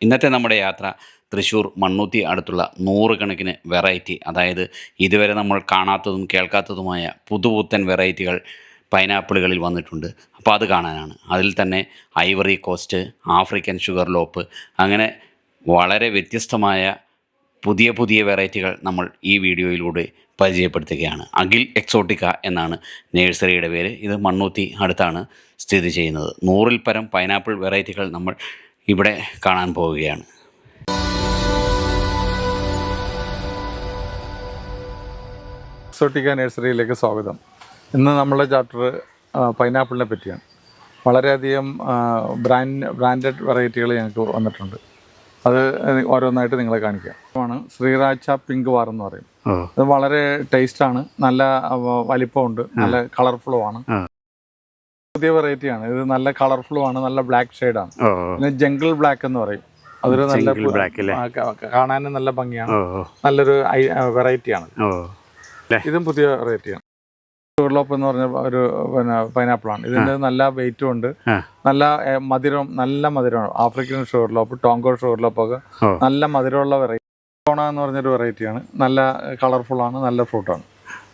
ഇന്നത്തെ നമ്മുടെ യാത്ര തൃശ്ശൂർ മണ്ണുത്തി അടുത്തുള്ള നൂറുകണക്കിന് വെറൈറ്റി, അതായത് ഇതുവരെ നമ്മൾ കാണാത്തതും കേൾക്കാത്തതുമായ പുതുപുത്തൻ വെറൈറ്റികൾ പൈനാപ്പിളുകളിൽ വന്നിട്ടുണ്ട്. അപ്പോൾ അത് കാണാനാണ്. അതിൽ തന്നെ ഐവറി കോസ്റ്റ്, ആഫ്രിക്കൻ ഷുഗർ ലോപ്പ്, അങ്ങനെ വളരെ വ്യത്യസ്തമായ പുതിയ പുതിയ വെറൈറ്റികൾ നമ്മൾ ഈ വീഡിയോയിലൂടെ പരിചയപ്പെടുത്തുകയാണ്. അഖിൽ എക്സോട്ടിക്ക എന്നാണ് നേഴ്സറിയുടെ പേര്. ഇത് മണ്ണുത്തി അടുത്താണ് സ്ഥിതി ചെയ്യുന്നത്. 100-ൽ പരം പൈനാപ്പിൾ വെറൈറ്റികൾ നമ്മൾ ഇവിടെ കാണാൻ പോവുകയാണ്. എക്സോട്ടിക്ക നഴ്സറിയിലേക്ക് സ്വാഗതം. ഇന്ന് നമ്മളുടെ ചാപ്റ്റർ പൈനാപ്പിളിനെ പറ്റിയാണ്. വളരെയധികം ബ്രാൻഡഡ് വെറൈറ്റികൾ ഞങ്ങൾക്ക് വന്നിട്ടുണ്ട്. അത് ഓരോന്നായിട്ട് നിങ്ങളെ കാണിക്കാം. ആണ് ശ്രീരാച്ച പിങ്ക് വാർ എന്ന് പറയും. ഇത് വളരെ ടേസ്റ്റാണ്, നല്ല വലിപ്പമുണ്ട്, നല്ല കളർഫുള്ളുമാണ്. പുതിയ വെറൈറ്റിയാണ്. ഇത് നല്ല കളർഫുള്ളുമാണ്, നല്ല ബ്ലാക്ക് ഷെയ്ഡാണ്. പിന്നെ ജംഗിൾ ബ്ലാക്ക് എന്ന് പറയും. അതൊരു നല്ല കാണാനും നല്ല ഭംഗിയാണ്, നല്ലൊരു വെറൈറ്റിയാണ്. ഇതും പുതിയ വെറൈറ്റിയാണ്. ഷുഗർലോപ്പ് എന്ന് പറഞ്ഞ ഒരു പൈനാപ്പിളാണ്. ഇതിന് നല്ല വെയിറ്റും ഉണ്ട്, നല്ല മധുരമാണ്. ആഫ്രിക്കൻ ഷുഗർലോപ്പ്, ടോങ്കോ ഷുഗർലോപ്പൊക്കെ നല്ല മധുരമുള്ള വെറൈറ്റി. കോണ എന്ന് പറഞ്ഞൊരു വെറൈറ്റിയാണ്. നല്ല കളർഫുള്ളാണ്, നല്ല ഫ്രൂട്ടാണ്.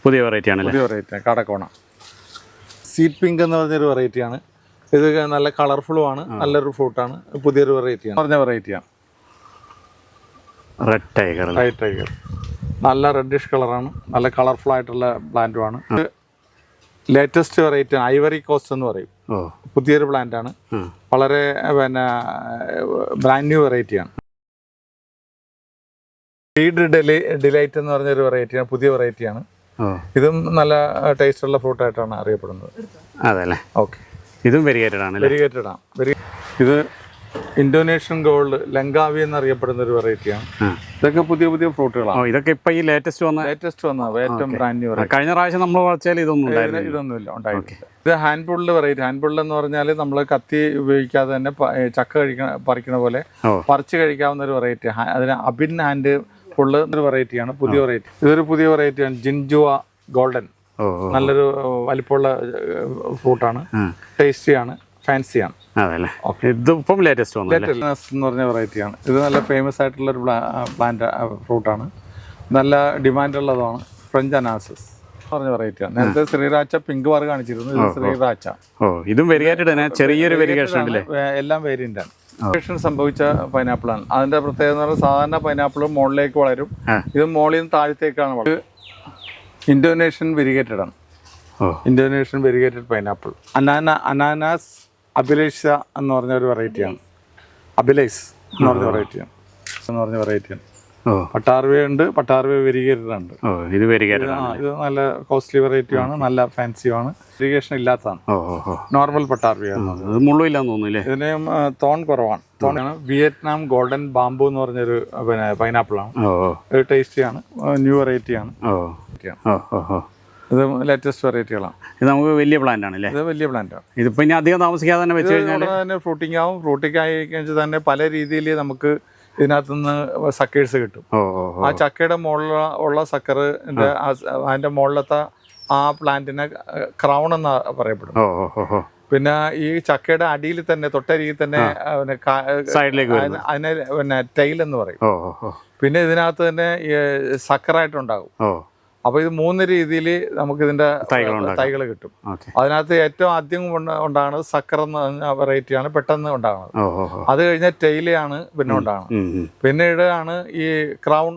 പുതിയ വെറൈറ്റിയാണ് കാടക്കോണ. സീഡ് പിങ്ക് എന്ന് പറഞ്ഞൊരു വെറൈറ്റിയാണ്. ഇത് നല്ല കളർഫുള്ളുമാണ്, നല്ലൊരു ഫ്രൂട്ടാണ്. പുതിയൊരു വെറൈറ്റിയാണ്. റെഡ് ടൈഗർ നല്ല റെഡിഷ് കളറാണ്, നല്ല കളർഫുൾ ആയിട്ടുള്ള പ്ലാന്റുമാണ്. ലേറ്റസ്റ്റ് വെറൈറ്റി ഐവറി കോസ്റ്റ് എന്ന് പറയും. പുതിയൊരു പ്ലാന്റാണ്, വളരെ ബ്രാൻഡ് ന്യൂ വെറൈറ്റിയാണ്. സീഡ് ഡിലൈറ്റ് എന്ന് പറഞ്ഞൊരു വെറൈറ്റിയാണ്, പുതിയ വെറൈറ്റിയാണ്. ഇതും നല്ല ടേസ്റ്റുള്ള ഫ്രൂട്ടായിട്ടാണ് അറിയപ്പെടുന്നത്. അതല്ലേ? ഓക്കെ. ഇതും വെരിഗേറ്റഡ് ആണ്. ഇത് ഇന്തോനേഷ്യൻ ഗോൾഡ് ലങ്കാവി എന്നറിയപ്പെടുന്ന ഒരു വെറൈറ്റിയാണ്. ഇതൊക്കെ പുതിയ പുതിയ ഫ്രൂട്ടുകളാണ്. ഇതൊക്കെ ഇപ്പൊ ഈ ലേറ്റസ്റ്റ് വന്ന ഏറ്റവും ബ്രാൻഡ് ന്യൂ. കഴിഞ്ഞ പ്രാവശ്യം നമ്മൾ വളർച്ചയിൽ ഇതൊന്നുമില്ല, ഉണ്ടായിട്ടില്ല. ഇത് ഹാൻഡ് പുള്ളിൽ വെറൈറ്റി. ഹാൻഡ് പുള്ള് എന്ന് പറഞ്ഞാൽ നമ്മൾ കത്തി ഉപയോഗിക്കാതെ തന്നെ ചക്ക പറിക്കണ പോലെ പറിച്ച് കഴിക്കാവുന്ന ഒരു വെറൈറ്റി. അതിന് അബിൻ ഹാൻഡ് പുള്ള് എന്നൊരു വെറൈറ്റിയാണ്, പുതിയ വെറൈറ്റി. ഇതൊരു പുതിയ വെറൈറ്റിയാണ്, ജിൻജുവ ഗോൾഡൻ. നല്ലൊരു വലിപ്പമുള്ള ഫ്രൂട്ടാണ്, ടേസ്റ്റിയാണ്, ഫാൻസിയാണ്. ഇതിപ്പം ലേറ്റസ്റ്റ് എന്ന് പറഞ്ഞ വെറൈറ്റിയാണ്. ഇത് നല്ല ഫേമസ് ആയിട്ടുള്ളൊരു ഫ്രൂട്ടാണ്, നല്ല ഡിമാൻഡുള്ളതാണ്. ഫ്രഞ്ച് അനാസസ് പറഞ്ഞ വെറൈറ്റിയാണ്. നേരത്തെ ശ്രീരാച്ച പിങ്ക് വാർ കാണിച്ചിരുന്നു. ഇത് ശ്രീരാച്ച. ഇതും ചെറിയൊരു വെരിഗേഷൻ, എല്ലാം വേരിയന്റാണ്. വെരിഗേഷൻ സംഭവിച്ച പൈനാപ്പിളാണ്. അതിന്റെ പ്രത്യേകത എന്ന് പറഞ്ഞാൽ സാധാരണ പൈനാപ്പിൾ മുകളിലേക്ക് വളരും, ഇത് മുകളിൽ നിന്ന് താഴത്തേക്കാണ് വളരും. ഇന്തോനേഷ്യൻ വെരിഗേറ്റഡ് ആണ്. Indonesian variegated pineapple. അനാനാസ് അബിലേഷ എന്ന് പറഞ്ഞ ഒരു വെറൈറ്റിയാണ്. അബിലേസ് എന്ന് പറഞ്ഞ വെറൈറ്റിയാണ്. പട്ടാർവേ ഉണ്ട്, പട്ടാർവേ വെരിഗേറ്റഡ് ഉണ്ട്. ഇത് നല്ല കോസ്റ്റ്ലി വെറൈറ്റിയാണ്, നല്ല ഫാൻസിയാണ്. വെരിഗേഷൻ ഇല്ലാത്തതാണ്, നോർമൽ പട്ടാർവേ. ഇതിന് തോൺ കുറവാണ്. തോണാണ്. വിയറ്റ്നാം ഗോൾഡൻ ബാംബു എന്ന് പറഞ്ഞൊരു പൈനാപ്പിളാണ്. ഇത് ടേസ്റ്റിയാണ്, ന്യൂ വെറൈറ്റിയാണ്. ഇത് ലേറ്റസ്റ്റ് വെറൈറ്റികളാണ്. ഇത് നമുക്ക് വലിയ പ്ലാന്റ് ആണ്. ഇത് വലിയ പ്ലാന്റാണ്. ഇതിപ്പോ ഇനി അധികം താമസിക്കാതെ തന്നെ വെച്ച് കഴിഞ്ഞാൽ തന്നെ ഫ്രൂട്ടിംഗ് ആവും. ഫ്രൂട്ടിംഗ് ആയി കഴിഞ്ഞാൽ തന്നെ പല രീതിയിൽ നമുക്ക് ഇതിനകത്തുനിന്ന് സക്കേഴ്സ് കിട്ടും. ആ ചക്കയുടെ മുകളിലുള്ള സക്കർ അതിന്റെ മുകളിലത്തെ ആ പ്ലാന്റിനെ ക്രൗൺ എന്ന് പറയപ്പെടും. പിന്നെ ഈ ചക്കയുടെ അടിയിൽ തന്നെ തൊട്ടരികിൽ തന്നെ അതിനെ ടൈൽ എന്ന് പറയും. പിന്നെ ഇതിനകത്ത് തന്നെ സക്കറായിട്ടുണ്ടാകും. അപ്പോൾ ഇത് 3 രീതിയിൽ നമുക്ക് ഇതിന്റെ തൈകൾ കിട്ടും. അതിനകത്ത് ഏറ്റവും ആദ്യം ഉണ്ടാകുന്നത് സക്കർ എന്ന വെറൈറ്റിയാണ്, പെട്ടെന്ന് ഉണ്ടാകുന്നത്. അത് കഴിഞ്ഞാൽ ടെയിലാണ് പിന്നെ ഉണ്ടാകുന്നത്. പിന്നീടാണ് ഈ ക്രൗൺ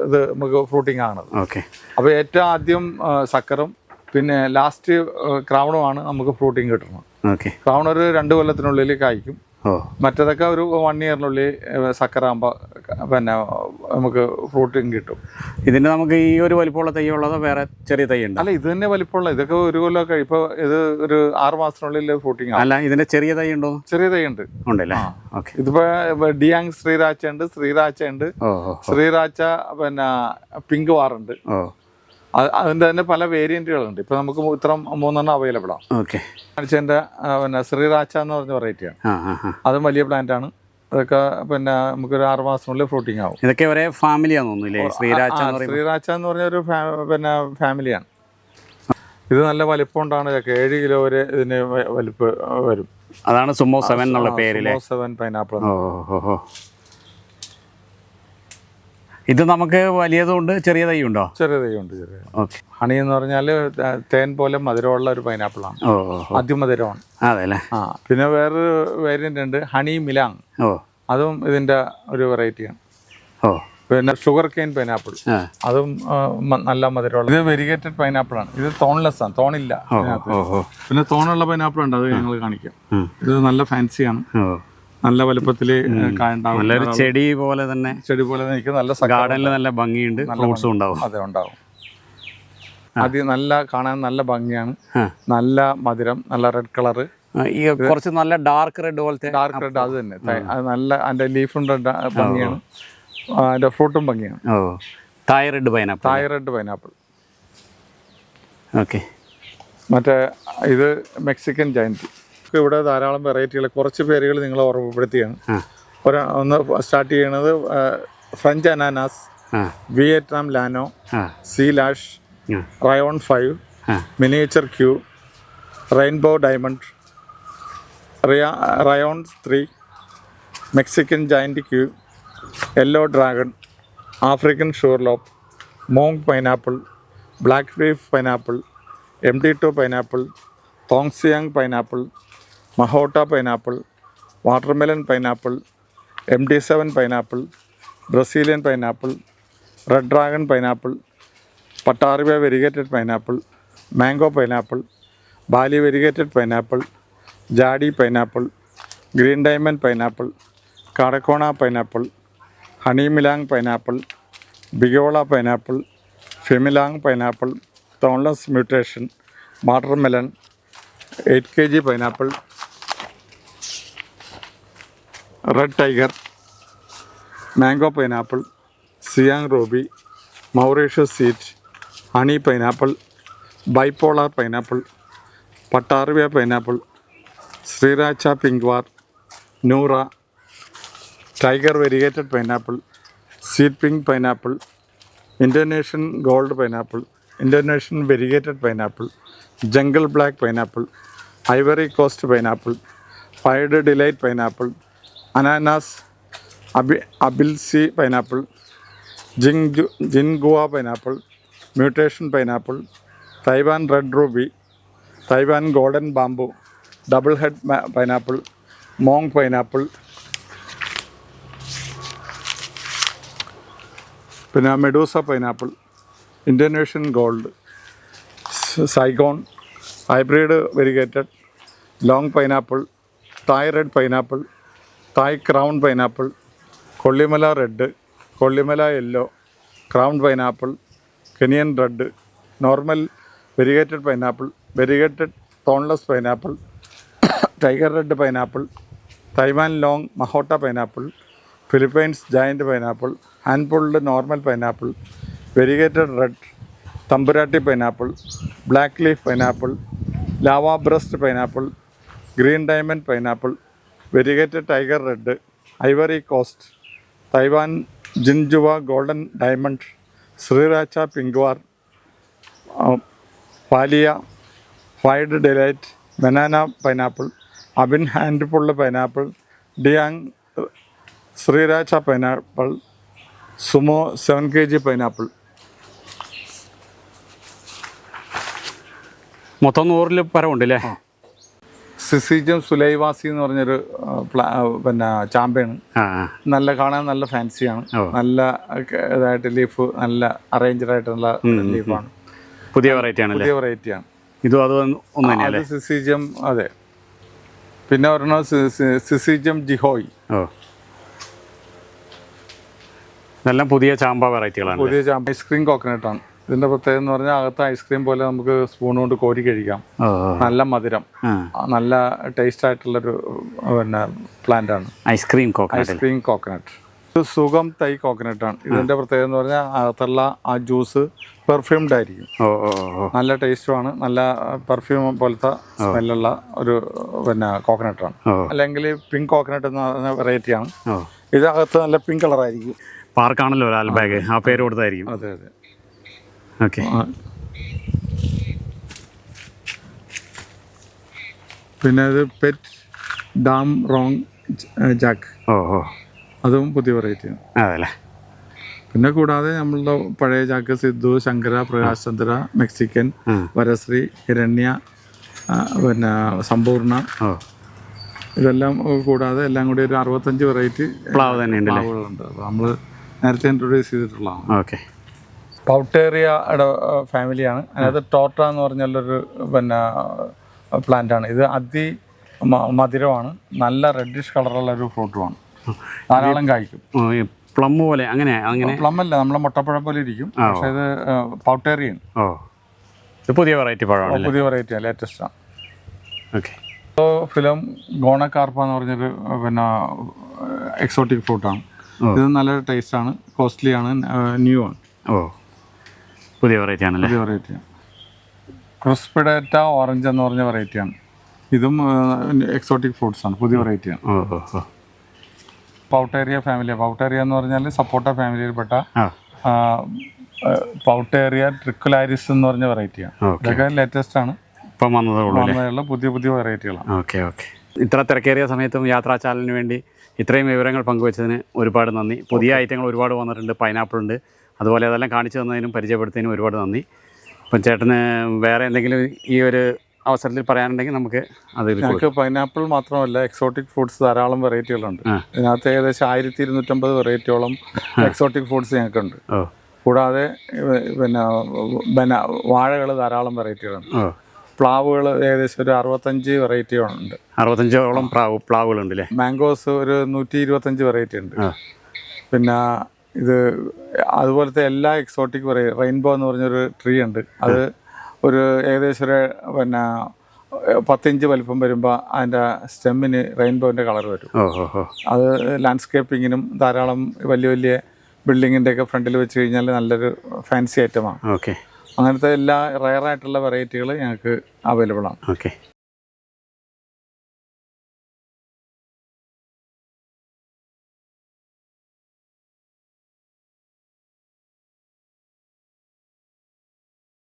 ഇത് നമുക്ക് ഫ്രൂട്ടിംഗ് ആണത്. അപ്പോൾ ഏറ്റവും ആദ്യം സക്കറും പിന്നെ ലാസ്റ്റ് ക്രൗണുമാണ് നമുക്ക് ഫ്രൂട്ടിംഗ് കിട്ടുന്നത്. ക്രൗൺ ഒരു 2 കൊല്ലത്തിനുള്ളിൽ കായ്ക്കും. മറ്റേതൊക്കെ ഒരു 1 ഇയറിനുള്ളിൽ സക്കറാകുമ്പോൾ പിന്നെ നമുക്ക് ഫ്രൂട്ടിങ് കിട്ടും. ഇതിന് നമുക്ക് ഈ ഒരു വലിപ്പമുള്ള തൈ ഉള്ളതോ വേറെ ചെറിയ തൈ ഉണ്ട്? അല്ല, ഇത് തന്നെ വലിപ്പമുള്ള. ഇതൊക്കെ 1 കൊല്ലമൊക്കെ. ഇപ്പോൾ ഇത് ഒരു 6 മാസത്തിനുള്ളിൽ ഫ്രൂട്ടിങ്. അല്ല, ഇതിന്റെ ചെറിയ തൈ ഉണ്ടോ? ചെറിയ തൈ ഉണ്ട്. ഉണ്ടല്ലേ? ഇതിപ്പോ ഡിയാങ് ശ്രീരാച്ച ഉണ്ട്, ശ്രീരാച്ച പിന്നെ പിങ്ക് വാറുണ്ട്. അതിന്റെ തന്നെ പല വേരിയന്റുകളുണ്ട്. ഇപ്പൊ നമുക്ക് ഇത്ര 3 അവൈലബിൾ ആണ്. കാണിച്ചതിന്റെ പിന്നെ ശ്രീരാച്ച എന്ന് പറഞ്ഞ വെറൈറ്റിയാണ്. അതും വലിയ പ്ലാന്റ് ആണ്. അതൊക്കെ പിന്നെ നമുക്കൊരു 6 മാസത്തിനുള്ളിൽ ഫ്രൂട്ടിംഗ് ആവും. ഇതൊക്കെ ഒരേ ഫാമിലിയാന്ന് തോന്നുന്നില്ലേ? ശ്രീരാച്ച എന്ന് പറഞ്ഞ ഒരു പിന്നെ ഫാമിലിയാണ്. ഇത് നല്ല വലിപ്പം ഉണ്ടാണ്. 7 കിലോ വരെ ഇതിന് വലിപ്പം വരും. അതാണ് സുമോ 7 എന്നുള്ള പേരിലെ. 7 പൈനാപ്പിൾ. ഓ. ഇത് നമുക്ക് വലിയതുണ്ട്, ചെറിയ തൈ ഉണ്ടോ? ചെറിയ തൈ ഉണ്ട്, ചെറിയ. ഓക്കെ. ഹണി എന്ന് പറഞ്ഞാൽ തേൻ പോലെ മധുരമുള്ള ഒരു പൈനാപ്പിളാണ്. അതിമധുരമാണ്. അതെ അല്ലേ. പിന്നെ വേറൊരു വേരിയൻ്റ് ഉണ്ട്, ഹണി മിലാങ്. അതും ഇതിൻ്റെ ഒരു വെറൈറ്റിയാണ്. പിന്നെ ഷുഗർ കെയിൻ പൈനാപ്പിൾ, അതും നല്ല മധുരമുള്ള. ഇത് വെരിഗേറ്റഡ് പൈനാപ്പിൾ ആണ്. ഇത് തോൺലെസ് ആണ്, തോണില്ല. പിന്നെ തോണുള്ള പൈനാപ്പിൾ ഉണ്ട്, അത് ഞങ്ങൾ കാണിക്കാം. ഇത് നല്ല ഫാൻസിയാണ്, നല്ല വലുപ്പത്തിൽ കായുണ്ടാവും. നല്ലൊരു ചെടി പോലെ തന്നെ നിൽക്കും. നല്ല ഗാർഡനിൽ നല്ല ഭംഗിയുണ്ട്, ഫ്രൂട്ട്സും ഉണ്ടാവും. അതെ, ഉണ്ടാവും. അത് നല്ല കാണാൻ നല്ല ഭംഗിയാണ്, നല്ല മധുരം, നല്ല റെഡ് കളറ്. ഈ കുറച്ച് നല്ല ഡാർക്ക് റെഡ് പോലത്തെ. ഡാർക്ക് റെഡ് അത് തന്നെ. അത് നല്ല അതിൻ്റെ ലീഫും ഭംഗിയാണ്, അതിൻ്റെ ഫ്രൂട്ടും ഭംഗിയാണ്. Thai red pineapple. ഓക്കെ. മറ്റേ ഇത് മെക്സിക്കൻ ജയന്റ്. ഇവിടെ ധാരാളം വെറൈറ്റികൾ, കുറച്ച് പേരുകൾ നിങ്ങളെ ഓർമ്മപ്പെടുത്തിയാണ്. ഒന്ന് സ്റ്റാർട്ട് ചെയ്യണത് ഫ്രഞ്ച് അനാനാസ്, വിയറ്റ്നാം ലാനോ, സീ ലാഷ്, റയോൺ 5, മിനിയേച്ചർ ക്യൂ, rainbow diamond, Rayong 3, Mexican giant ക്യൂ, യെല്ലോ ഡ്രാഗൺ, ആഫ്രിക്കൻ ഷുവർലോപ്പ്, മോങ് pineapple, black leaf pineapple, MD2 pineapple, തോങ്സിയാങ് പൈനാപ്പിൾ, മഹോട്ട pineapple, watermelon pineapple, MD7 pineapple, Brazilian pineapple, red dragon pineapple, പട്ടാറിവ variegated pineapple, mango pineapple, Bali variegated pineapple, ജാഡി pineapple, green diamond pineapple, കാടക്കോണ pineapple, honey മിലാങ് pineapple, ബിഗോള pineapple, ഫെമിലാങ് pineapple, thornless mutation, watermelon, 8 kg pineapple, red tiger, mango pineapple, സിയാങ് ruby, Mauritius സീറ്റ്, honey pineapple, bipolar pineapple, പട്ടാറിവ pineapple, ശ്രീരാച്ച പിങ്ക്വാർ, നൂറ, tiger variegated pineapple, seed pink pineapple, Indonesian gold pineapple, Indonesian variegated pineapple, jungle black pineapple, Ivory Coast pineapple, ഫൈഡ് delight pineapple, അനാനാസ്, അബിൽസി pineapple, ജിൻഗുവ pineapple, mutation pineapple, Taiwan red ruby, Taiwan golden bamboo, double head pineapple, മോങ് pineapple, പിന്നെ Medusa pineapple, Indonesian gold, Saigon, hybrid variegated, long pineapple, തായ് red pineapple, Thai crown pineapple, Kollimala red, Kollimala yellow, crown pineapple, Kenyan red, normal variegated pineapple, variegated thornless pineapple, tiger red pineapple, Taiwan long മഹോട്ട pineapple, Philippines giant pineapple, hand pulled normal pineapple, variegated red, Thampuratti pineapple, black leaf pineapple, lava burst pineapple, green diamond pineapple, variegated tiger red, Ivory Coast, Taiwan ജിൻജുവ golden diamond, sriracha പിങ്ക്വാർ, പാലിയ, ഫൈഡ് delight, banana pineapple, അബിൻ hand pull pineapple, ഡിയാങ് sriracha pineapple, sumo 7 kg pineapple. മൊത്തം 100 പരമുണ്ട് അല്ലേ? സിസിജം സുലൈവാസി എന്ന് പറഞ്ഞൊരു പിന്നെ ചാമ്പയാണ്. നല്ല കാണാൻ നല്ല ഫാൻസിയാണ്, നല്ല ഇതായിട്ട് ലീഫ് നല്ല അറേഞ്ച്ഡ് ആയിട്ടുള്ള ലീഫാണ്. പുതിയ വെറൈറ്റിയാണ്. ഇതും അത് സിസിജം. അതെ. പിന്നെ ഒരെണ്ണം സിസിജം ജിഹോയ്. ഇതെല്ലാം പുതിയ ചാമ്പ വെറൈറ്റികളാണ്. പുതിയ ചാമ്പ ഐസ്ക്രീം കോക്കനട്ടാണ്. ഇതിൻ്റെ പ്രത്യേകത എന്ന് പറഞ്ഞാൽ അകത്ത് ഐസ്ക്രീം പോലെ നമുക്ക് സ്പൂൺ കൊണ്ട് കോരി കഴിക്കാം. നല്ല മധുരം, നല്ല ടേസ്റ്റ് ആയിട്ടുള്ളൊരു പിന്നെ പ്ലാന്റാണ് ഐസ്ക്രീം കോക്കനട്ട്. ഇത് സുഗം തൈ കോക്കനട്ടാണ്. ഇതിൻ്റെ പ്രത്യേകത എന്ന് പറഞ്ഞാൽ അകത്തുള്ള ആ ജ്യൂസ് പെർഫ്യൂംഡ് ആയിരിക്കും. നല്ല ടേസ്റ്റുമാണ്, നല്ല പെർഫ്യൂം പോലത്തെ സ്മെല്ലുള്ള ഒരു പിന്നെ കോക്കനട്ടാണ്. അല്ലെങ്കിൽ പിങ്ക് കോക്കനട്ട് എന്ന് പറഞ്ഞ വെറൈറ്റിയാണ്. ഇതിനകത്ത് നല്ല പിങ്ക് കളറായിരിക്കും. പാർക്കാണല്ലോ ലാൽ ബാഗ്, ആ പേര് കൊടുത്തായിരിക്കും. അതെ അതെ. ഓക്കെ. പിന്നെ ഇത് പെറ്റ് ഡാം റോങ് ജാക്ക്, ഓ ഓ അതും പുതിയ വെറൈറ്റിയാണ്. അതല്ലേ. പിന്നെ കൂടാതെ നമ്മളുടെ പഴയ ചാക്ക് സിദ്ധു, ശങ്കര, പ്രകാശ് ചന്ദ്ര, മെക്സിക്കൻ, വരശ്രീ, ഹിരണ്യ, പിന്നെ സമ്പൂർണ്ണ, ഓ ഇതെല്ലാം കൂടാതെ എല്ലാം കൂടി ഒരു 65 വെറൈറ്റി പ്ലാവ് തന്നെ ഉണ്ട്. പ്ലാവുകളുണ്ട്. അപ്പോൾ നമ്മൾ നേരത്തെ ഇൻട്രൊഡ്യൂസ് ചെയ്തിട്ടുള്ളതാണ്. ഓക്കെ. പൗട്ടേറിയയുടെ ഫാമിലിയാണ്. അതിനകത്ത് ടോർട്ട എന്ന് പറഞ്ഞുള്ളൊരു പിന്നെ പ്ലാന്റാണ്. ഇത് മധുരമാണ്, നല്ല റെഡിഷ് കളറുള്ള ഒരു ഫ്രൂട്ടുമാണ്, ധാരാളം കായ്ക്കും. പ്ലം പോലെ അങ്ങനെ പ്ലം അല്ല, നമ്മളെ മുട്ടപ്പഴം പോലെ ഇരിക്കും, പക്ഷേ ഇത് പൗട്ടേറിയൻ. ഓ, ഇത് പുതിയ വെറൈറ്റി പഴമാണ്. പുതിയ വെറൈറ്റിയാണ്, ലേറ്റസ്റ്റാണ്. ഓക്കെ. ഫിലം ഗോണക്കാർപ്പ എന്ന് പറഞ്ഞൊരു പിന്നെ എക്സോട്ടിക് ഫ്രൂട്ടാണ്. ഇത് നല്ല ടേസ്റ്റാണ്, കോസ്റ്റ്ലിയാണ്, ന്യൂ ആണ്. ഓ, പുതിയ വെറൈറ്റി ആണല്ലേ. പുതിയ വെറൈറ്റിയാണ്. ക്രിസ്പിഡേറ്റ ഓറഞ്ച് എന്ന് പറഞ്ഞ വെറൈറ്റിയാണ്. ഇതും എക്സോട്ടിക് ഫ്രൂട്ട്സാണ്, പുതിയ വെറൈറ്റിയാണ്. ഓ ഓ ഓ. പൗട്ടേറിയ ഫാമിലി. പൗട്ടേറിയ എന്ന് പറഞ്ഞാൽ സപ്പോട്ട ഫാമിലിയിൽപ്പെട്ട പൗട്ടേറിയ ട്രിക്കുലാരിസ് എന്ന് പറഞ്ഞ വെറൈറ്റിയാണ്. ഇതൊക്കെ ലേറ്റസ്റ്റ് ആണ്, ഇപ്പം വന്നതുള്ള പുതിയ പുതിയ വെറൈറ്റികളാണ്. Okay okay. ഇത്ര തിരക്കേറിയ സമയത്തും യാത്രാചാനലിന് വേണ്ടി ഇത്രയും വിവരങ്ങൾ പങ്കുവച്ചതിന് ഒരുപാട് നന്ദി. പുതിയ ഐറ്റങ്ങൾ ഒരുപാട് വന്നിട്ടുണ്ട്, പൈനാപ്പിൾ ഉണ്ട്, അതുപോലെ അതെല്ലാം കാണിച്ചു തന്നതിനും പരിചയപ്പെടുത്തുന്നതിനും ഒരുപാട് നന്ദി. അപ്പം ചേട്ടന് വേറെ എന്തെങ്കിലും ഈ ഒരു അവസരത്തിൽ പറയാനുണ്ടെങ്കിൽ നമുക്ക് അത്. ഞങ്ങൾക്ക് പൈനാപ്പിൾ മാത്രമല്ല, എക്സോട്ടിക് ഫ്രൂട്ട്സ് ധാരാളം വെറൈറ്റികളുണ്ട്. ഇതിനകത്ത് ഏകദേശം 1250 വെറൈറ്റിയോളം എക്സോട്ടിക് ഫ്രൂട്ട്സ് ഞങ്ങൾക്കുണ്ട്. കൂടാതെ പിന്നെ വാഴകൾ ധാരാളം വെറൈറ്റികളുണ്ട്. പ്ലാവുകൾ ഏകദേശം ഒരു 65 വെറൈറ്റികളുണ്ട്. 65ഓളം പ്ലാവുകളുണ്ട് അല്ലേ. മാംഗോസ് ഒരു 125 വെറൈറ്റി ഉണ്ട്. പിന്നെ ഇത് അതുപോലത്തെ എല്ലാ എക്സോട്ടിക് റെയിൻബോ എന്ന് പറഞ്ഞൊരു ട്രീ ഉണ്ട്. അത് ഒരു ഏകദേശം ഒരു 10 ഇഞ്ച് വലിപ്പം വരുമ്പോൾ അതിൻ്റെ സ്റ്റെമ്മിന് റെയിൻബോൻ്റെ കളർ വരും. അത് ലാൻഡ്സ്കേപ്പിങ്ങിനും ധാരാളം വലിയ വലിയ ബിൽഡിങ്ങിൻ്റെയൊക്കെ ഫ്രണ്ടിൽ വെച്ച് കഴിഞ്ഞാൽ നല്ലൊരു ഫാൻസി ഐറ്റമാണ്. ഓക്കെ. അങ്ങനത്തെ എല്ലാ റയറായിട്ടുള്ള വെറൈറ്റികൾ ഞങ്ങൾക്ക് അവൈലബിൾ ആണ്. ഓക്കെ.